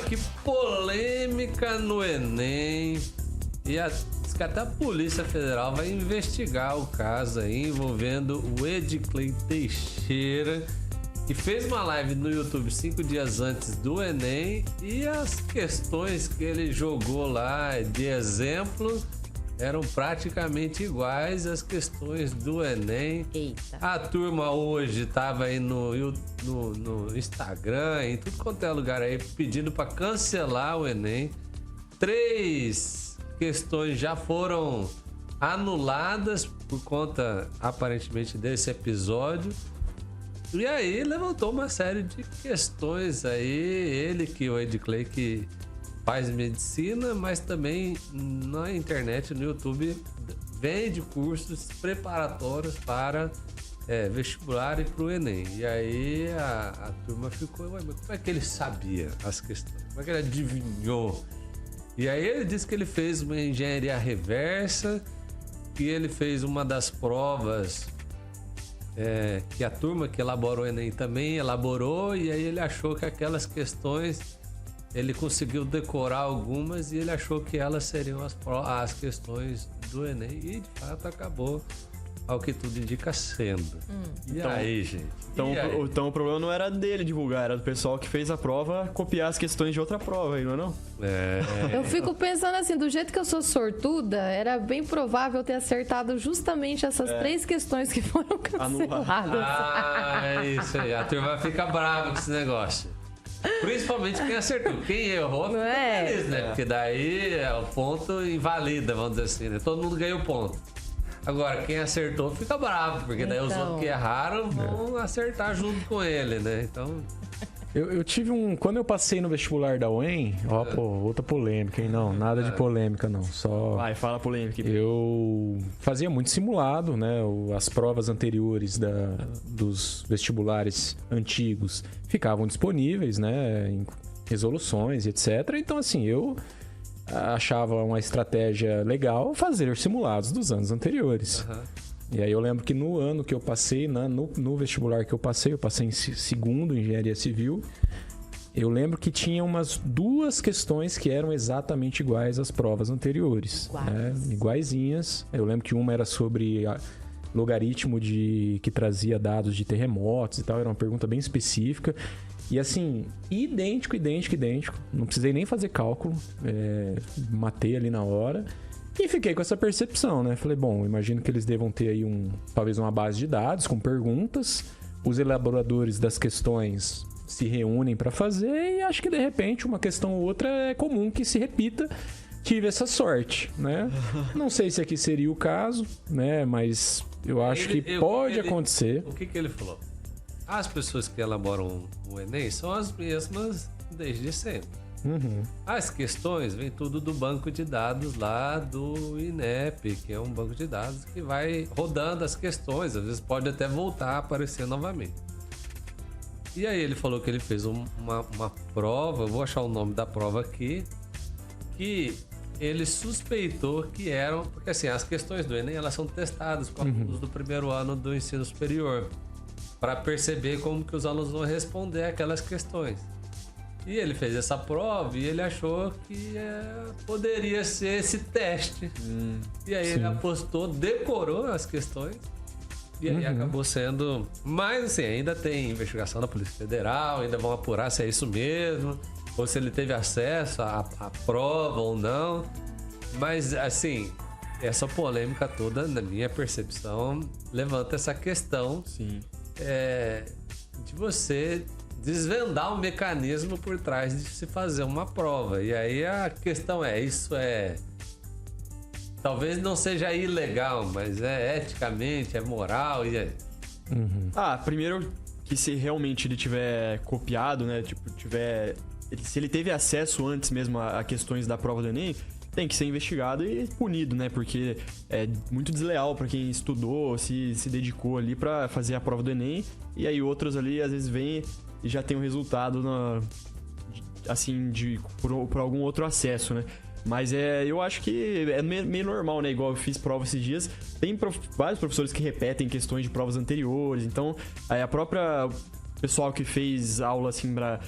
que polêmica no Enem. E diz que até a Polícia Federal vai investigar o caso aí envolvendo o Ediclei Teixeira, que fez uma live no YouTube 5 dias antes do Enem, e as questões que ele jogou lá de exemplo eram praticamente iguais às questões do Enem. Eita. A turma hoje estava aí no Instagram, em tudo quanto é lugar aí, pedindo para cancelar o Enem. 3 questões já foram anuladas por conta, aparentemente, desse episódio. E aí levantou uma série de questões aí. Ele, que o Ediclei, que faz medicina, mas também na internet, no YouTube, vende cursos preparatórios para vestibular e para o Enem. E aí a turma ficou, mas como é que ele sabia as questões? Como é que ele adivinhou? E aí ele disse que ele fez uma engenharia reversa, que ele fez uma das provas que a turma que elaborou o Enem também elaborou, e aí ele achou que aquelas questões, ele conseguiu decorar algumas e ele achou que elas seriam as questões do Enem, e de fato acabou, ao que tudo indica, sendo. E então, aí, gente? Então o problema não era dele divulgar, era do pessoal que fez a prova copiar as questões de outra prova aí, não é não? Eu fico pensando assim, do jeito que eu sou sortuda, era bem provável ter acertado justamente essas 3 questões que foram canceladas. Isso aí, a turma fica brava com esse negócio. Principalmente quem acertou. Quem errou fica feliz, né? Porque daí o ponto invalida, vamos dizer assim, né? Todo mundo ganha o ponto. Agora, quem acertou fica bravo, porque daí os outros que erraram vão acertar junto com ele, né? Então... Eu tive Quando eu passei no vestibular da UEM, outra polêmica, hein? Não, nada de polêmica, não. Só... Vai, fala polêmica. Eu fazia muito simulado, né? As provas anteriores dos vestibulares antigos ficavam disponíveis, né? Em resoluções, etc. Então, assim, eu achava uma estratégia legal fazer simulados dos anos anteriores. E aí eu lembro que no ano que eu passei, no vestibular que eu passei em segundo, Engenharia Civil, eu lembro que tinha umas 2 questões que eram exatamente iguais às provas anteriores. Né? Iguaizinhas. Eu lembro que uma era sobre logaritmo que trazia dados de terremotos e tal, era uma pergunta bem específica. E assim, idêntico. Não precisei nem fazer cálculo, matei ali na hora. E fiquei com essa percepção, né? Falei, bom, imagino que eles devam ter aí talvez uma base de dados com perguntas. Os elaboradores das questões se reúnem para fazer e acho que de repente uma questão ou outra é comum que se repita. Tive essa sorte, né? Não sei se aqui seria o caso, né? Mas eu acho que pode acontecer. O que ele falou? As pessoas que elaboram o Enem são as mesmas desde sempre. As questões vêm tudo do banco de dados lá do INEP, que é um banco de dados que vai rodando as questões, às vezes pode até voltar a aparecer novamente. E aí ele falou que ele fez uma prova, eu vou achar o nome da prova aqui, que ele suspeitou que eram, porque assim, as questões do Enem, elas são testadas com alunos do primeiro ano do ensino superior, para perceber como que os alunos vão responder aquelas questões. E ele fez essa prova e ele achou que poderia ser esse teste. E aí ele apostou, decorou as questões. E aí acabou sendo... Mas assim, ainda tem investigação da Polícia Federal, ainda vão apurar se é isso mesmo, ou se ele teve acesso à prova ou não. Mas assim, essa polêmica toda, na minha percepção, levanta essa questão de você desvendar o mecanismo por trás de se fazer uma prova. E aí a questão talvez não seja ilegal, mas eticamente, é moral, e aí? Primeiro que se realmente ele tiver copiado, né, se ele teve acesso antes mesmo a questões da prova do Enem, tem que ser investigado e punido, né, porque é muito desleal para quem estudou, se dedicou ali para fazer a prova do Enem, e aí outros ali às vezes vêm e já tem um resultado por algum outro acesso, né? Mas eu acho que é meio normal, né? Igual eu fiz prova esses dias, tem vários professores que repetem questões de provas anteriores, então a própria pessoal que fez aula assim pra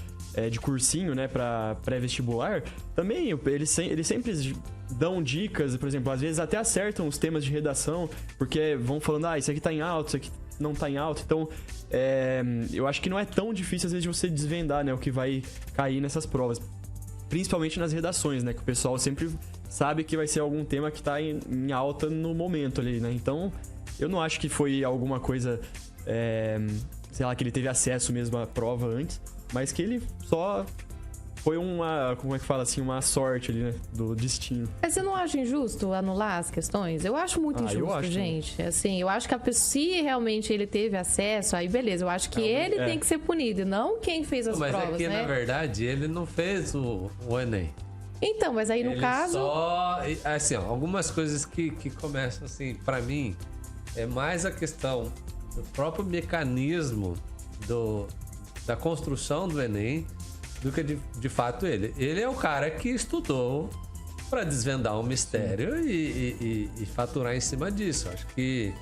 de cursinho, né, pra pré-vestibular, também eles sempre dão dicas, por exemplo, às vezes até acertam os temas de redação, porque vão falando, isso aqui tá em alta, isso aqui não tá em alta, então eu acho que não é tão difícil às vezes de você desvendar, né, o que vai cair nessas provas, principalmente nas redações, né, que o pessoal sempre sabe que vai ser algum tema que tá em alta no momento ali, né, então eu não acho que foi alguma coisa, sei lá, que ele teve acesso mesmo à prova antes, mas que ele só foi como é que fala assim, uma sorte ali, né, do destino. Mas você não acha injusto anular as questões? Eu acho muito injusto, eu acho, gente. Assim, eu acho que se realmente ele teve acesso, aí beleza, eu acho que ele tem que ser punido, não quem fez as provas, Mas é que, né? na verdade, ele não fez o Enem. Então, mas aí no Ele caso... só... Assim, ó, algumas coisas que começam, assim, pra mim, é mais a questão do próprio mecanismo da construção do Enem do que de fato ele. Ele é o cara que estudou para desvendar um mistério e faturar em cima disso. Acho que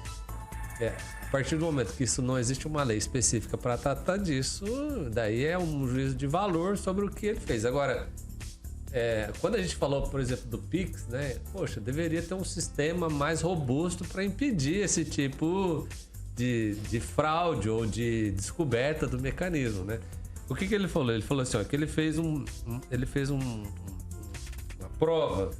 a partir do momento que isso não existe uma lei específica para tratar disso, daí é um juízo de valor sobre o que ele fez. Agora, quando a gente falou, por exemplo, do Pix, né? Poxa, deveria ter um sistema mais robusto para impedir esse tipo de fraude ou de descoberta do mecanismo, né? O que ele falou? Ele falou assim, ó, que ele fez uma prova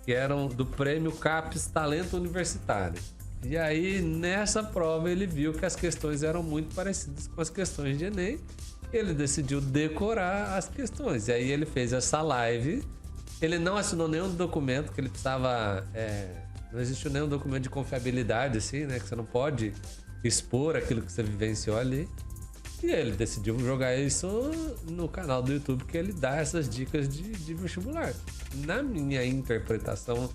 que era do prêmio CAPES Talento Universitário. E aí, nessa prova, ele viu que as questões eram muito parecidas com as questões de Enem. Ele decidiu decorar as questões. E aí ele fez essa live. Ele não assinou nenhum documento que ele precisava... não existiu nenhum documento de confiabilidade, assim, né? Que você não pode expor aquilo que você vivenciou ali. E ele decidiu jogar isso no canal do YouTube, que ele dá essas dicas de vestibular. Na minha interpretação,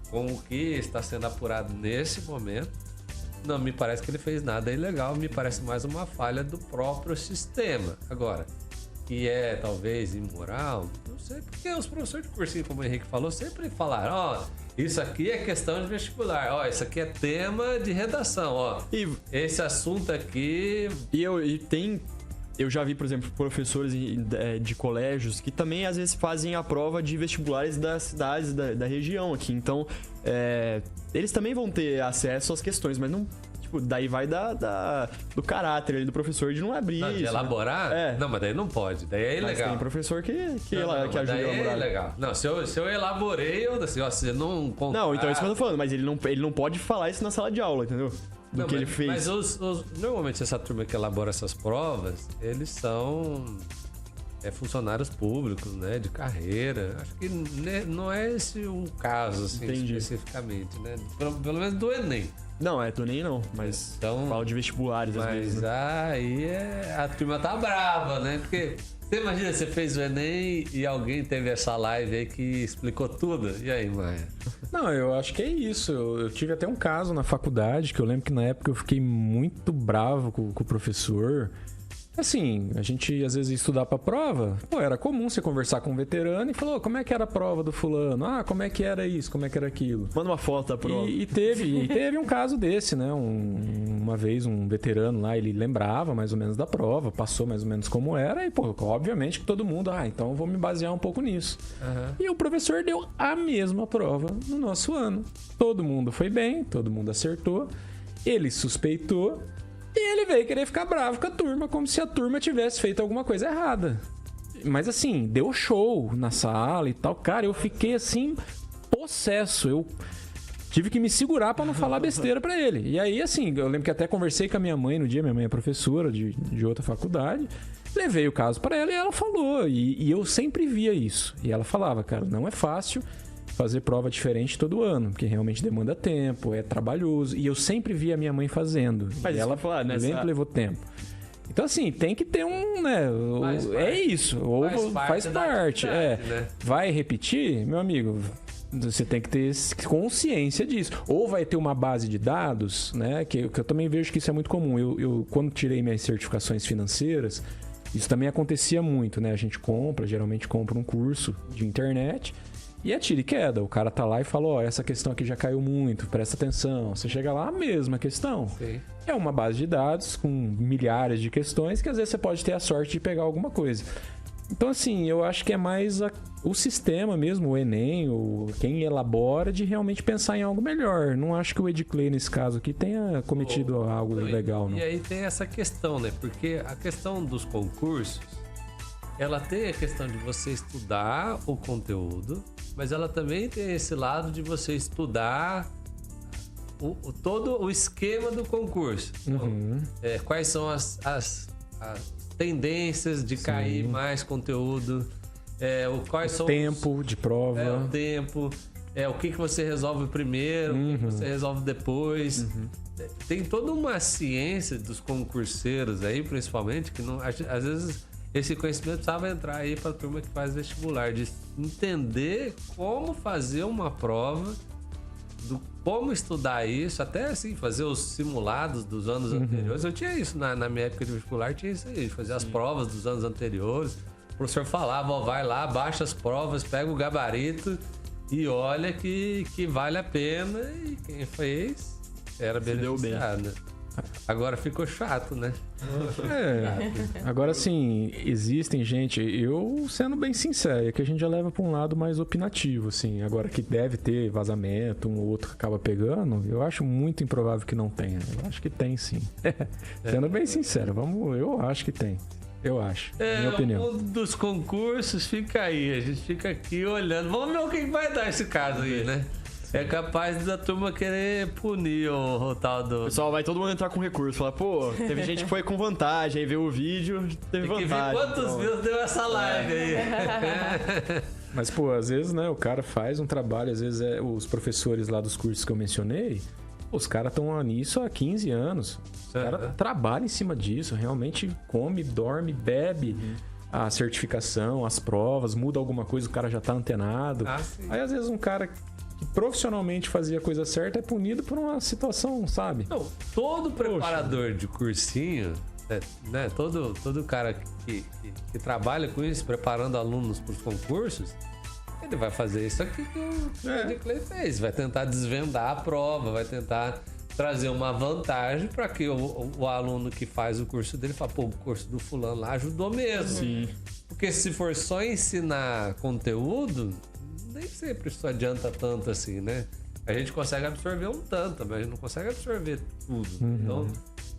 com o que está sendo apurado nesse momento, não me parece que ele fez nada ilegal, me parece mais uma falha do próprio sistema. Agora, que é talvez imoral, não sei, porque os professores de cursinho, como o Henrique falou, sempre falaram, isso aqui é questão de vestibular, isso aqui é tema de redação, esse assunto aqui... Eu já vi, por exemplo, professores de colégios que também às vezes fazem a prova de vestibulares das cidades da região aqui. Então, eles também vão ter acesso às questões, mas não... Tipo, daí vai do caráter ali do professor de não abrir de isso, elaborar? né? Não, mas daí não pode. Daí é ilegal. Mas tem professor que ajuda daí a elaborar. É ilegal. Não, se eu elaborei, você não contar... Não, então é isso que eu tô falando, mas ele não pode falar isso na sala de aula, entendeu? Ele fez. Mas normalmente essa turma que elabora essas provas, eles são funcionários públicos, né? De carreira. Acho que não é esse um caso, assim, especificamente, né? Pelo menos do Enem. Não, do Enem não, mas então, falo de vestibulares às vezes. Mas aí a turma tá brava, né? Porque você imagina, você fez o Enem e alguém teve essa live aí que explicou tudo. E aí, Maia? Não, eu acho que é isso. Eu tive até um caso na faculdade que eu lembro que na época eu fiquei muito bravo com o professor. Assim, a gente às vezes ia estudar pra prova, era comum você conversar com um veterano e falou, como é que era a prova do fulano? Como é que era isso? Como é que era aquilo? Manda uma foto da prova. E teve um caso desse, né? Uma vez um veterano lá, ele lembrava mais ou menos da prova, passou mais ou menos como era e, obviamente que todo mundo, então eu vou me basear um pouco nisso. Uhum. E o professor deu a mesma prova no nosso ano. Todo mundo foi bem, todo mundo acertou, ele suspeitou, e ele veio querer ficar bravo com a turma, como se a turma tivesse feito alguma coisa errada. Mas assim, deu show na sala e tal. Cara, eu fiquei assim, possesso. Eu tive que me segurar pra não falar besteira pra ele. E aí, assim, eu lembro que até conversei com a minha mãe no dia. Minha mãe é professora de outra faculdade. Levei o caso pra ela e ela falou. E eu sempre via isso. E ela falava, cara, não é fácil fazer prova diferente todo ano, porque realmente demanda tempo, é trabalhoso. E eu sempre via a minha mãe fazendo. Mas e ela sempre levou tempo. Então, assim, tem que ter um, né? Isso. Ou faz parte. Né? Vai repetir, meu amigo, você tem que ter consciência disso. Ou vai ter uma base de dados, né? Que eu também vejo que isso é muito comum. Eu quando tirei minhas certificações financeiras, isso também acontecia muito, né? A gente geralmente compra um curso de internet. E é tira e queda. O cara tá lá e fala, essa questão aqui já caiu muito, presta atenção. Você chega lá, a mesma questão. Sim. É uma base de dados com milhares de questões que às vezes você pode ter a sorte de pegar alguma coisa. Então, assim, eu acho que é mais o sistema mesmo, o Enem, quem elabora, de realmente pensar em algo melhor. Não acho que o Edclay, nesse caso aqui, tenha cometido algo legal, não. E aí tem essa questão, né? Porque a questão dos concursos, ela tem a questão de você estudar o conteúdo, mas ela também tem esse lado de você estudar todo o esquema do concurso. Uhum. Então, quais são as tendências de cair mais conteúdo, quais são o tempo de prova. O tempo, o que você resolve primeiro, o que você resolve depois. Tem toda uma ciência dos concurseiros aí, principalmente, que não, às vezes esse conhecimento precisava entrar aí para a turma que faz vestibular, de entender como fazer uma prova, como estudar isso, até assim, fazer os simulados dos anos anteriores. Eu tinha isso na minha época de vestibular, tinha isso aí, fazer as provas dos anos anteriores. O professor falava, vai lá, baixa as provas, pega o gabarito e olha que vale a pena. E quem fez era beneficiado. Agora ficou chato, né? Agora sim, existem gente, eu sendo bem sincero, é que a gente já leva para um lado mais opinativo, assim. Agora que deve ter vazamento, um ou outro que acaba pegando, eu acho muito improvável que não tenha. Eu acho que tem, sim. Sendo bem sincero, eu acho que tem. Eu acho, minha opinião. O mundo dos concursos fica aí, a gente fica aqui olhando. Vamos ver o que vai dar esse caso aí, né? É capaz da turma querer punir o tal do... Pessoal, vai todo mundo entrar com recurso. Falar, pô, teve gente que foi com vantagem, aí viu o vídeo, teve vantagem. Tem que ver quantos views deu essa live aí. Mas, pô, às vezes, né, o cara faz um trabalho, às vezes os professores lá dos cursos que eu mencionei, os caras estão nisso há 15 anos. Os caras trabalham em cima disso, realmente come, dorme, bebe... A certificação, as provas, muda alguma coisa, o cara já tá antenado. Aí, às vezes, um cara... que profissionalmente fazia a coisa certa é punido por uma situação, sabe? Não, todo preparador de cursinho, né? Todo cara que trabalha com isso, preparando alunos para os concursos, ele vai fazer isso aqui que o Edclay fez. Vai tentar desvendar a prova, vai tentar trazer uma vantagem para que o aluno que faz o curso dele fale, pô, o curso do fulano lá ajudou mesmo. Sim. Porque se for só ensinar conteúdo, nem sempre isso adianta tanto assim, né? A gente consegue absorver um tanto, mas a gente não consegue absorver tudo. Então,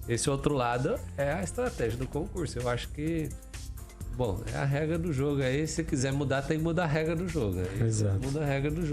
esse outro lado é a estratégia do concurso. Eu acho que, bom, é a regra do jogo aí. Se quiser mudar, tem que mudar a regra do jogo. Aí Exato. muda a regra do jogo.